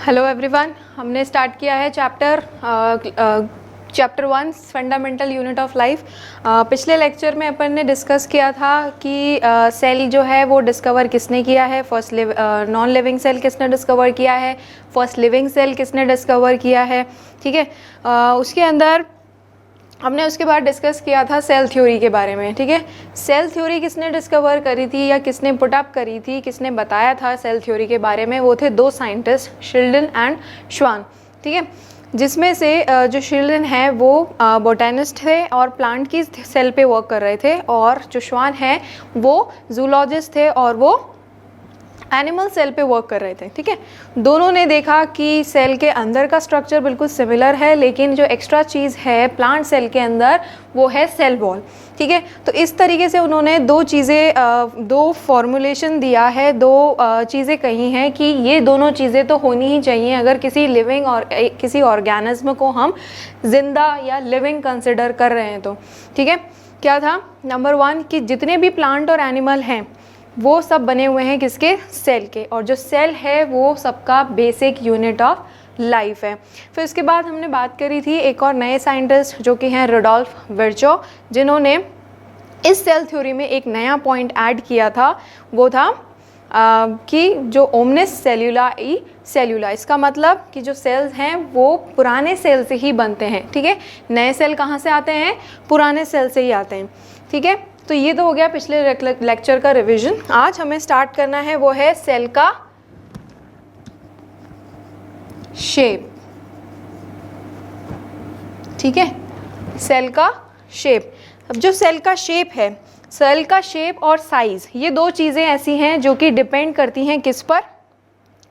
Hello everyone, हमने start किया है chapter 1 fundamental unit of life. पिछले लेक्चर में अपन ने डिस्कस किया था कि सेल जो है वो डिस्कवर किसने किया है। फर्स्ट नॉन लिविंग सेल किसने डिस्कवर किया है, फर्स्ट लिविंग सेल किसने डिस्कवर किया है। ठीक है, उसके अंदर हमने उसके बाद डिस्कस किया था सेल थ्योरी के बारे में। ठीक है, सेल थ्योरी किसने डिस्कवर करी थी या किसने पुट अप करी थी, किसने बताया था सेल थ्योरी के बारे में, वो थे दो साइंटिस्ट, शिल्डन एंड श्वान। ठीक है, जिसमें से जो शिल्डन है वो बोटेनिस्ट थे और प्लांट की सेल पे वर्क कर रहे थे, और जो श्वान है वो जूलॉजिस्ट थे और वो एनिमल सेल पे वर्क कर रहे थे। ठीक है, दोनों ने देखा कि सेल के अंदर का स्ट्रक्चर बिल्कुल सिमिलर है, लेकिन जो एक्स्ट्रा चीज़ है प्लांट सेल के अंदर वो है सेल वॉल। ठीक है, तो इस तरीके से उन्होंने दो फॉर्मूलेशन दिया है, दो चीज़ें कही हैं कि ये दोनों चीज़ें तो होनी ही चाहिए अगर किसी लिविंग और किसी ऑर्गेनिज्म को हम जिंदा या लिविंग कंसिडर कर रहे हैं तो। ठीक है, क्या था? नंबर 1 कि जितने भी प्लांट और एनिमल हैं वो सब बने हुए हैं किसके? सेल के, और जो सेल है वो सबका बेसिक यूनिट ऑफ लाइफ है। फिर उसके बाद हमने बात करी थी एक और नए साइंटिस्ट जो कि हैं रुडोल्फ विर्चो, जिन्होंने इस सेल थ्योरी में एक नया पॉइंट ऐड किया था। वो था कि जो ओमनिस सेल्यूला ई सेल्यूला, इसका मतलब कि जो सेल्स हैं वो पुराने सेल से ही बनते हैं। ठीक है, नए सेल कहाँ से आते हैं? पुराने सेल से ही आते हैं। ठीक है, तो ये तो हो गया पिछले लेक्चर का रिवीजन। आज हमें स्टार्ट करना है वो है सेल का शेप। ठीक है, सेल का शेप। अब जो सेल का शेप है, सेल का शेप और साइज, ये दो चीज़ें ऐसी हैं जो कि डिपेंड करती हैं किस पर?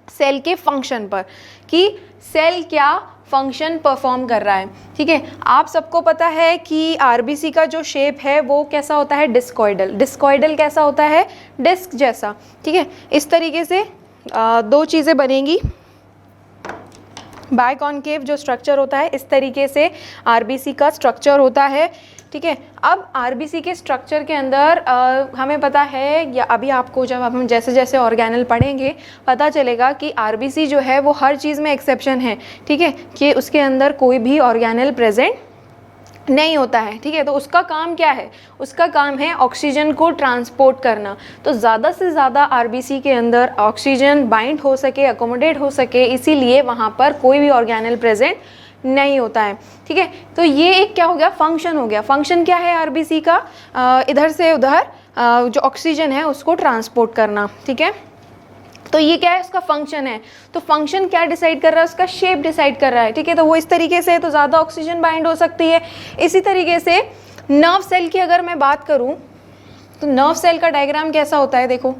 सेल के फंक्शन पर, कि सेल क्या फंक्शन परफॉर्म कर रहा है। ठीक है, आप सबको पता है कि आरबीसी का जो शेप है वो कैसा होता है? डिस्कॉइडल। डिस्कॉइडल कैसा होता है? डिस्क जैसा। ठीक है, इस तरीके से दो चीज़ें बनेंगी। बाइकॉनकेव जो स्ट्रक्चर होता है, इस तरीके से आरबीसी का स्ट्रक्चर होता है। ठीक है, अब आरबीसी के स्ट्रक्चर के अंदर हमें पता है, या अभी आपको जब हम जैसे जैसे ऑर्गेनल पढ़ेंगे पता चलेगा कि आरबीसी जो है वो हर चीज़ में एक्सेप्शन है। ठीक है, कि उसके अंदर कोई भी ऑर्गेनल प्रेजेंट नहीं होता है। ठीक है, तो उसका काम क्या है? उसका काम है ऑक्सीजन को ट्रांसपोर्ट करना। तो ज़्यादा से ज़्यादा आरबीसी के अंदर ऑक्सीजन बाइंड हो सके, अकोमोडेट हो सके, इसीलिए वहाँ पर कोई भी ऑर्गेनल प्रेजेंट नहीं होता है। ठीक है, तो ये एक क्या हो गया? फंक्शन हो गया। फंक्शन क्या है आरबीसी का? इधर से उधर जो ऑक्सीजन है उसको ट्रांसपोर्ट करना। ठीक है, तो ये क्या है? उसका फंक्शन है। तो फंक्शन क्या डिसाइड कर रहा है? उसका शेप डिसाइड कर रहा है। ठीक है, तो वो इस तरीके से तो ज़्यादा ऑक्सीजन बाइंड हो सकती है। इसी तरीके से नर्व सेल की अगर मैं बात करूं तो नर्व सेल का डायग्राम कैसा होता है? देखो,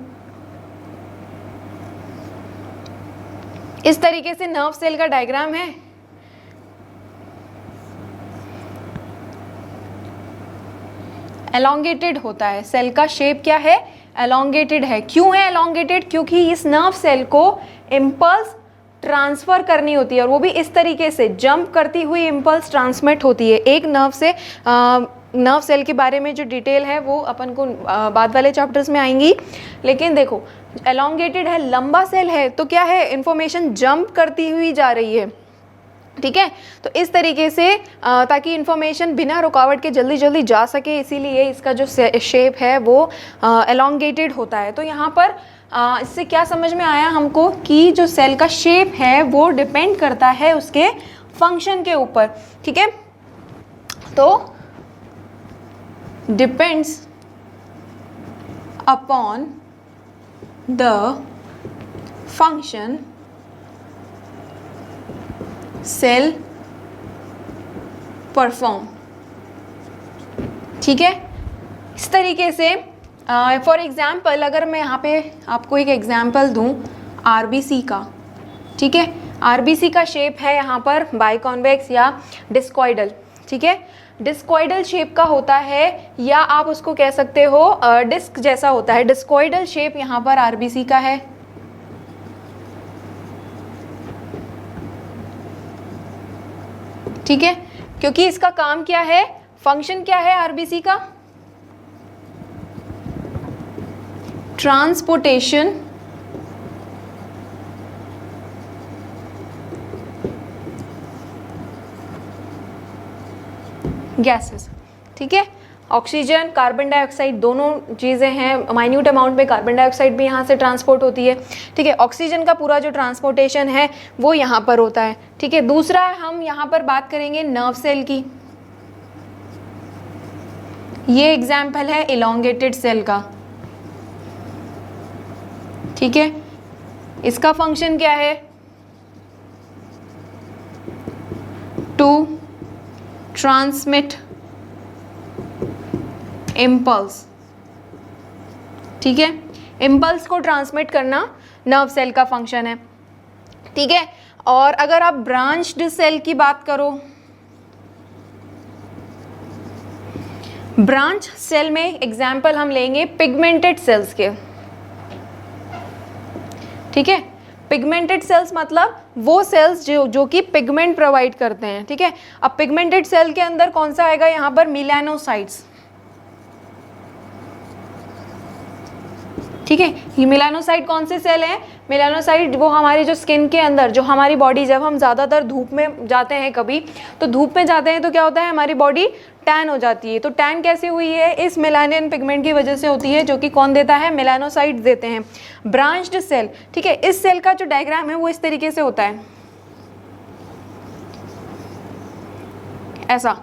इस तरीके से नर्व सेल का डायग्राम है। एलोंगेटेड होता है। सेल का शेप क्या है? एलोंगेटेड है। क्यों है एलोंगेटेड? क्योंकि इस नर्व सेल को इम्पल्स ट्रांसफ़र करनी होती है, और वो भी इस तरीके से जंप करती हुई इम्पल्स ट्रांसमिट होती है एक नर्व से। नर्व सेल के बारे में जो डिटेल है वो अपन को बाद वाले चैप्टर्स में आएंगी। लेकिन देखो, एलोंगेटेड है, लंबा सेल है, तो क्या है? इन्फॉर्मेशन जंप करती हुई जा रही है। ठीक है, तो इस तरीके से ताकि इन्फॉर्मेशन बिना रुकावट के जल्दी जल्दी जा सके, इसीलिए इसका जो शेप है वो एलोंगेटेड होता है। तो यहाँ पर इससे क्या समझ में आया हमको कि जो सेल का शेप है वो डिपेंड करता है उसके फंक्शन के ऊपर। ठीक है, तो depends upon the function cell perform. ठीक है, इस तरीके से फॉर एग्जाम्पल अगर मैं यहाँ पे आपको एक एग्जाम्पल दूँ आरबीसी का। ठीक है, आरबीसी का शेप है यहाँ पर बाइकॉन्वेक्स या डिस्कॉइडल। ठीक है, डिस्कॉइडल शेप का होता है, या आप उसको कह सकते हो डिस्क जैसा होता है। डिस्कॉइडल शेप यहाँ पर आरबीसी का है। ठीक है, क्योंकि इसका काम क्या है? फंक्शन क्या है आरबीसी का? ट्रांसपोर्टेशन गैसेस, ठीक है। ऑक्सीजन, कार्बन डाइऑक्साइड दोनों चीज़ें हैं, माइन्यूट अमाउंट में कार्बन डाइऑक्साइड भी यहाँ से ट्रांसपोर्ट होती है, ठीक है। ऑक्सीजन का पूरा जो ट्रांसपोर्टेशन है वो यहाँ पर होता है, ठीक है। दूसरा हम यहाँ पर बात करेंगे नर्व सेल की। ये एग्जाम्पल है इलोंगेटेड सेल का, ठीक है। इसका फंक्शन क्या है? टू ट्रांसमिट इम्पल्स, ठीक है। इम्पल्स को ट्रांसमिट करना नर्व सेल का फंक्शन है, ठीक है। और अगर आप ब्रांच्ड सेल की बात करो, ब्रांच सेल में एग्जाम्पल हम लेंगे पिगमेंटेड सेल्स के, ठीक है। पिगमेंटेड सेल्स मतलब वो सेल्स जो कि पिगमेंट प्रोवाइड करते हैं, ठीक है। अब पिगमेंटेड सेल के अंदर कौन सा आएगा? यहाँ पर मिलानोसाइट्स, ठीक है। ये मिलानोसाइट कौन से सेल हैं? मिलानोसाइट वो हमारी जो स्किन के अंदर, जो हमारी बॉडी, जब हम ज़्यादातर धूप में जाते हैं कभी, तो धूप में जाते हैं तो क्या होता है, हमारी बॉडी टैन हो जाती है। तो टैन कैसे हुई है? इस मेलानिन पिगमेंट की वजह से होती है, जो कि कौन देता है? मेलानोसाइट्स देते हैं। ब्रांच्ड सेल, ठीक है। इस सेल का जो डायग्राम है वो इस तरीके से होता है, ऐसा,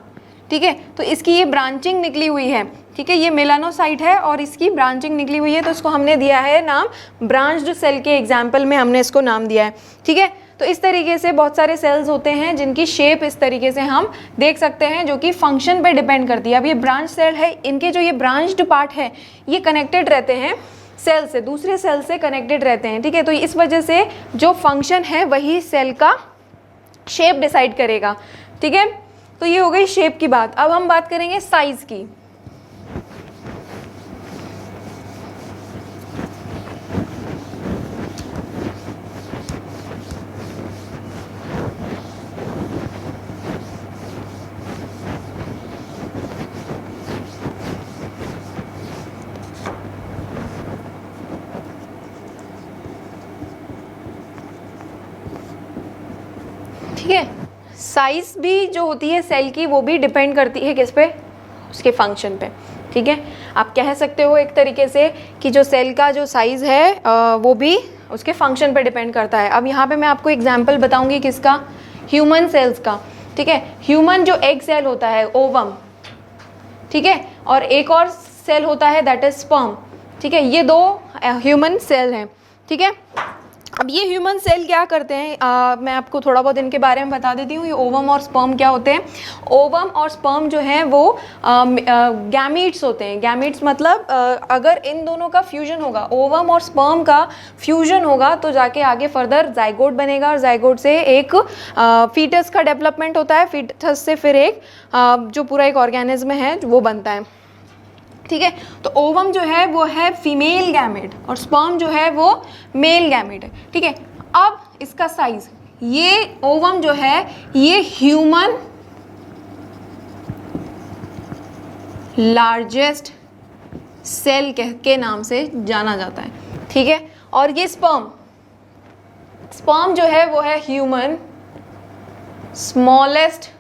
ठीक है। तो इसकी ये ब्रांचिंग निकली हुई है, ठीक है। ये मेलानोसाइट है और इसकी ब्रांचिंग निकली हुई है, तो इसको हमने दिया है नाम ब्रांच्ड सेल के एग्जाम्पल में हमने इसको नाम दिया है, ठीक है। तो इस तरीके से बहुत सारे सेल्स होते हैं जिनकी शेप इस तरीके से हम देख सकते हैं, जो कि फंक्शन पे डिपेंड करती है। अब ये ब्रांच सेल है, इनके जो ये ब्रांच्ड पार्ट है ये कनेक्टेड रहते हैं सेल से, दूसरे सेल से कनेक्टेड रहते हैं, ठीक है। तो इस वजह से जो फंक्शन है वही सेल का शेप डिसाइड करेगा, ठीक है। तो ये हो गई शेप की बात। अब हम बात करेंगे साइज की। ठीक है, साइज भी जो होती है सेल की वो भी डिपेंड करती है किस पे? उसके फंक्शन पे, ठीक है। आप कह सकते हो एक तरीके से कि जो सेल का जो साइज़ है वो भी उसके फंक्शन पे डिपेंड करता है। अब यहाँ पे मैं आपको एग्जांपल बताऊंगी किसका? ह्यूमन सेल्स का, ठीक है। ह्यूमन जो एग सेल होता है, ओवम, ठीक है, और एक और सेल होता है दैट इज स्पर्म, ठीक है। ये दो ह्यूमन सेल हैं, ठीक है। अब ये ह्यूमन सेल क्या करते हैं, मैं आपको थोड़ा बहुत इनके बारे में बता देती हूँ। ये ओवम और स्पर्म क्या होते हैं? ओवम और स्पर्म जो हैं वो गैमीट्स होते हैं। गैमीट्स मतलब अगर इन दोनों का फ्यूजन होगा, ओवम और स्पर्म का फ्यूजन होगा, तो जाके आगे फर्दर जाइगोट बनेगा और जाइगोट से एक फीटस का डेवलपमेंट होता है। फीटस से फिर एक जो पूरा एक ऑर्गेनिज्म है वो बनता है, ठीक है। तो ओवम जो है वो है फीमेल गैमेट और स्पर्म जो है वो मेल गैमेट है, ठीक है। अब इसका साइज, ये ओवम जो है ये ह्यूमन लार्जेस्ट सेल के नाम से जाना जाता है, ठीक है। और ये स्पर्म जो है वो है ह्यूमन स्मॉलेस्ट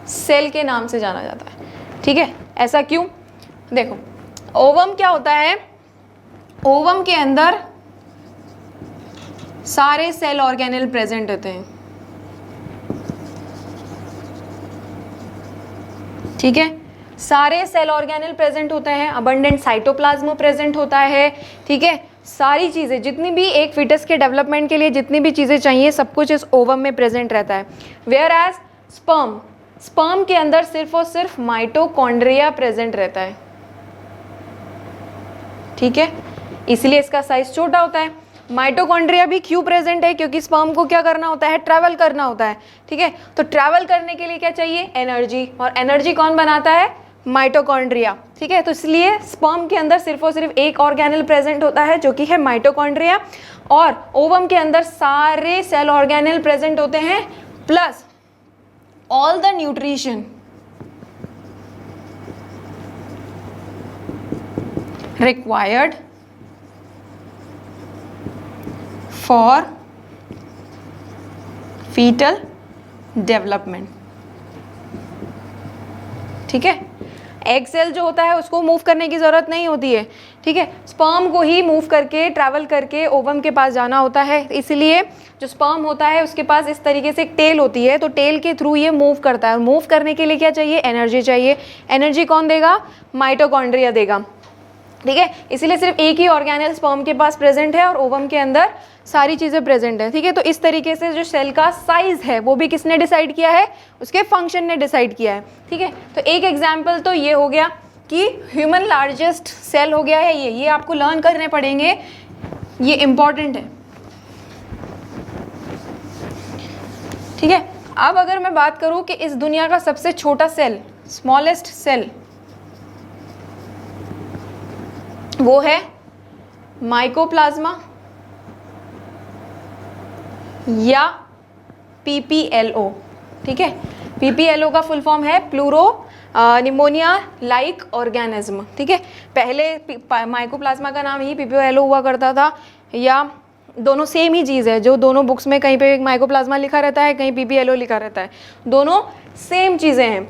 सेल के नाम से जाना जाता है, ठीक है। ऐसा क्यों? देखो, ओवम क्या होता है? ओवम के अंदर सारे सेल ऑर्गेनेल प्रेजेंट होते हैं, ठीक है। सारे सेल ऑर्गेनेल प्रेजेंट होते हैं, अबंडेंट साइटोप्लाज्म प्रेजेंट होता है, ठीक है। सारी चीज़ें, जितनी भी एक फिटस के डेवलपमेंट के लिए जितनी भी चीज़ें चाहिए, सब कुछ इस ओवम में प्रेजेंट रहता है। वेयर एज स्पर्म के अंदर सिर्फ और सिर्फ माइटोकॉन्ड्रिया प्रेजेंट रहता है, ठीक है। इसलिए इसका साइज छोटा होता है। माइटोकॉन्ड्रिया भी क्यों प्रेजेंट है? क्योंकि स्पर्म को क्या करना होता है? ट्रैवल करना होता है, ठीक है। तो ट्रैवल करने के लिए क्या चाहिए? एनर्जी, और एनर्जी कौन बनाता है? माइटोकॉन्ड्रिया, ठीक है। तो इसलिए स्पर्म के अंदर सिर्फ और सिर्फ एक ऑर्गेनल प्रेजेंट होता है जो कि है माइटोकॉन्ड्रिया, और ओवम के अंदर सारे सेल ऑर्गेनल प्रेजेंट होते हैं, plus all the nutrition required for fetal development, ठीक है। एग सेल जो होता है उसको मूव करने की ज़रूरत नहीं होती है, ठीक है। स्पर्म को ही मूव करके ट्रैवल करके ओवम के पास जाना होता है, इसलिए जो स्पर्म होता है उसके पास इस तरीके से एक टेल होती है, तो टेल के थ्रू ये मूव करता है। मूव करने के लिए क्या चाहिए? एनर्जी चाहिए। एनर्जी कौन देगा? माइटोकॉन्ड्रिया देगा, ठीक है। इसीलिए सिर्फ एक ही ऑर्गेनेल स्पर्म के पास प्रेजेंट है और ओवम के अंदर सारी चीज़ें प्रेजेंट है, ठीक है। तो इस तरीके से जो सेल का साइज है वो भी किसने डिसाइड किया है? उसके फंक्शन ने डिसाइड किया है, ठीक है। तो एक एग्जाम्पल तो ये हो गया कि ह्यूमन लार्जेस्ट सेल हो गया है ये आपको लर्न करने पड़ेंगे, ये इंपॉर्टेंट है, ठीक है। अब अगर मैं बात करूं कि इस दुनिया का सबसे छोटा सेल, स्मॉलेस्ट सेल, वो है माइकोप्लाज्मा या पीपीएलओ, ठीक है। पीपीएलओ का फुल फॉर्म है प्लूरो निमोनिया लाइक ऑर्गेनिज्म, ठीक है। पहले माइकोप्लाज्मा का नाम ही पीपीएलओ हुआ करता था, या दोनों सेम ही चीज़ है, जो दोनों बुक्स में कहीं पे माइकोप्लाज्मा लिखा रहता है, कहीं पीपीएलओ लिखा रहता है, दोनों सेम चीज़ें हैं,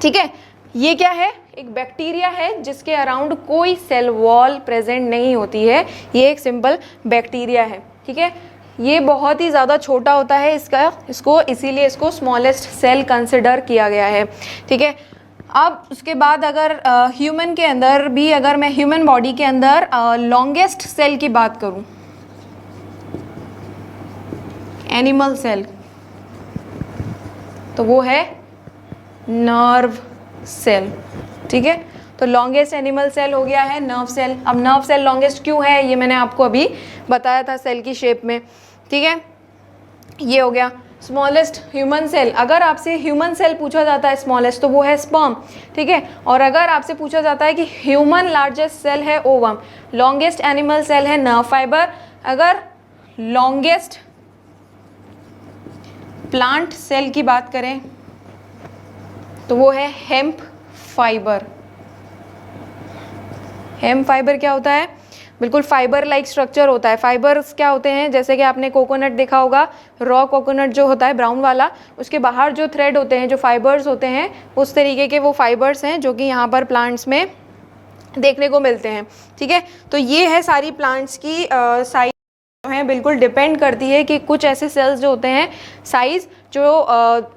ठीक है। ये क्या है? एक बैक्टीरिया है जिसके अराउंड कोई सेल वॉल प्रेजेंट नहीं होती है, ये एक सिंपल बैक्टीरिया है, ठीक है। ये बहुत ही ज़्यादा छोटा होता है इसको इसीलिए इसको स्मॉलेस्ट सेल कंसिडर किया गया है, ठीक है। अब उसके बाद अगर ह्यूमन के अंदर भी, अगर मैं ह्यूमन बॉडी के अंदर लॉन्गेस्ट सेल की बात करूं, एनिमल सेल, तो वो है नर्व सेल, ठीक है। तो लॉन्गेस्ट एनिमल सेल हो गया है नर्व सेल। अब नर्व सेल लॉन्गेस्ट क्यों है ये मैंने आपको अभी बताया था सेल की शेप में, ठीक है। ये हो गया स्मॉलेस्ट ह्यूमन सेल। अगर आपसे ह्यूमन सेल पूछा जाता है स्मॉलेस्ट, तो वो है स्पर्म, ठीक है। और अगर आपसे पूछा जाता है कि ह्यूमन लार्जेस्ट सेल है ओवम, लॉन्गेस्ट एनिमल सेल है नर्व फाइबर, अगर लॉन्गेस्ट प्लांट सेल की बात करें तो वो है हेम्प फाइबर। हेम्प फाइबर क्या होता है? बिल्कुल फाइबर लाइक स्ट्रक्चर होता है। फाइबर्स क्या होते हैं? जैसे कि आपने कोकोनट देखा होगा, रॉ कोकोनट जो होता है ब्राउन वाला, उसके बाहर जो थ्रेड होते हैं, जो फाइबर्स होते हैं, उस तरीके के वो फाइबर्स हैं जो कि यहाँ पर प्लांट्स में देखने को मिलते हैं, ठीक है। तो ये है सारी प्लांट्स की साइज जो है, बिल्कुल डिपेंड करती है कि कुछ ऐसे सेल्स जो होते हैं साइज़ जो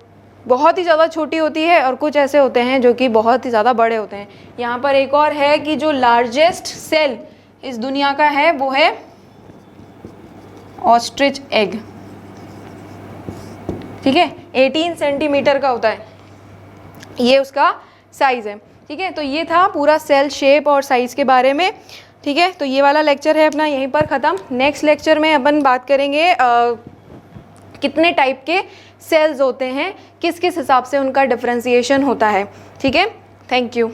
बहुत ही ज़्यादा छोटी होती है और कुछ ऐसे होते हैं जो कि बहुत ही ज़्यादा बड़े होते हैं। यहाँ पर एक और है कि जो लार्जेस्ट सेल इस दुनिया का है वो है ऑस्ट्रिच एग, ठीक है। 18 सेंटीमीटर का होता है, ये उसका साइज़ है, ठीक है। तो ये था पूरा सेल शेप और साइज़ के बारे में, ठीक है। तो ये वाला लेक्चर है अपना यहीं पर ख़त्म। नेक्स्ट लेक्चर में अपन बात करेंगे कितने टाइप के सेल्स होते हैं, किस किस हिसाब से उनका डिफरेंशिएशन होता है, ठीक है। Thank you.